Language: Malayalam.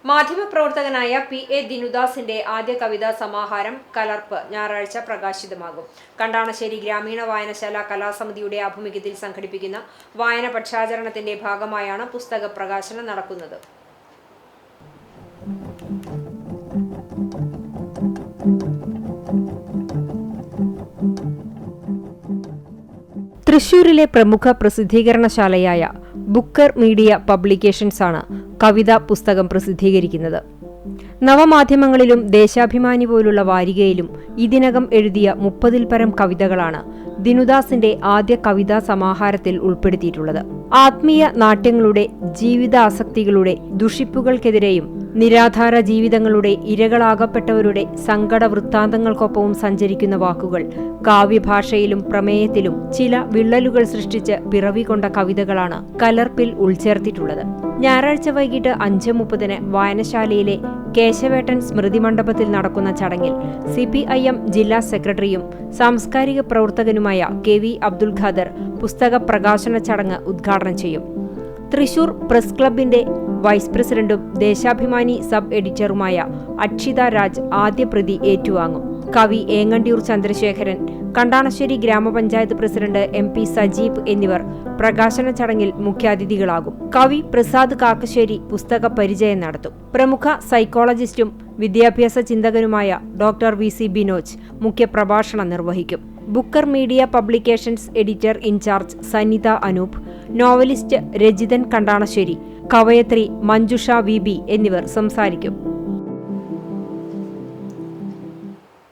മാധ്യമപ്രവർത്തകനായ പി.എ. ദിനുദാസിന്റെ ആദ്യ കവിതാ സമാഹാരം കലർപ്പ് ഞായറാഴ്ച പ്രകാശിതമാകും. കണ്ടാണശ്ശേരി ഗ്രാമീണ വായനശാല കലാസമിതിയുടെ ആഭിമുഖ്യത്തിൽ സംഘടിപ്പിക്കുന്ന വായന പക്ഷാചരണത്തിന്റെ ഭാഗമായാണ് പുസ്തക പ്രകാശനം നടക്കുന്നത്. തൃശൂരിലെ പ്രമുഖ പ്രസിദ്ധീകരണശാലയായ ബുക്കർ മീഡിയ പബ്ലിക്കേഷൻസ് ആണ് കവിതാ പുസ്തകം പ്രസിദ്ധീകരിക്കുന്നത്. നവമാധ്യമങ്ങളിലും ദേശാഭിമാനി പോലുള്ള വാരികയിലും ഇതിനകം എഴുതിയ 30-ൽ പരം കവിതകളാണ് ദിനുദാസിന്റെ ആദ്യ കവിതാ സമാഹാരത്തിൽ ഉൾപ്പെടുത്തിയിട്ടുള്ളത്. ആത്മീയ നാട്യങ്ങളുടെ, ജീവിതാസക്തികളുടെ ദുഷിപ്പുകൾക്കെതിരെയും നിരാധാര ജീവിതങ്ങളുടെ ഇരകളാകപ്പെട്ടവരുടെ സങ്കട വൃത്താന്തങ്ങൾക്കൊപ്പവും സഞ്ചരിക്കുന്ന വാക്കുകൾ കാവ്യഭാഷയിലും പ്രമേയത്തിലും ചില വിള്ളലുകൾ സൃഷ്ടിച്ച് പിറവികൊണ്ട കവിതകളാണ് കലർപ്പിൽ ഉൾച്ചേർത്തിട്ടുള്ളത്. ഞായറാഴ്ച വൈകിട്ട് 5:30 വായനശാലയിലെ കേശവേട്ടൻ സ്മൃതി മണ്ഡപത്തിൽ നടക്കുന്ന ചടങ്ങിൽ CPIM ജില്ലാ സെക്രട്ടറിയും സാംസ്കാരിക പ്രവർത്തകനുമായ KV അബ്ദുൽ ഖാദർ പുസ്തക പ്രകാശന ചടങ്ങ് ഉദ്ഘാടനം ചെയ്യും. തൃശൂർ പ്രസ് ക്ലബിന്റെ വൈസ് പ്രസിഡന്റും ദേശാഭിമാനി സബ് എഡിറ്ററുമായ അക്ഷിത രാജ് ആദ്യ പ്രതി ഏറ്റുവാങ്ങും. കവി ഏങ്ങണ്ടിയൂർ ചന്ദ്രശേഖരൻ, കണ്ടാണശ്ശേരി ഗ്രാമപഞ്ചായത്ത് പ്രസിഡന്റ് MP സജീബ് എന്നിവർ പ്രകാശന ചടങ്ങിൽ മുഖ്യാതിഥികളാകും. കവി പ്രസാദ് കാക്കശ്ശേരി പുസ്തക പരിചയം നടത്തും. പ്രമുഖ സൈക്കോളജിസ്റ്റും വിദ്യാഭ്യാസ ചിന്തകനുമായ ഡോക്ടർ VC ബിനോജ് മുഖ്യപ്രഭാഷണം നിർവഹിക്കും. Booker media publications editor in charge Sanitha Anoop, novelist Rajithan Kandanassery, കവയത്രി മഞ്ജുഷ VB എന്നിവർ സംസാരിക്കും.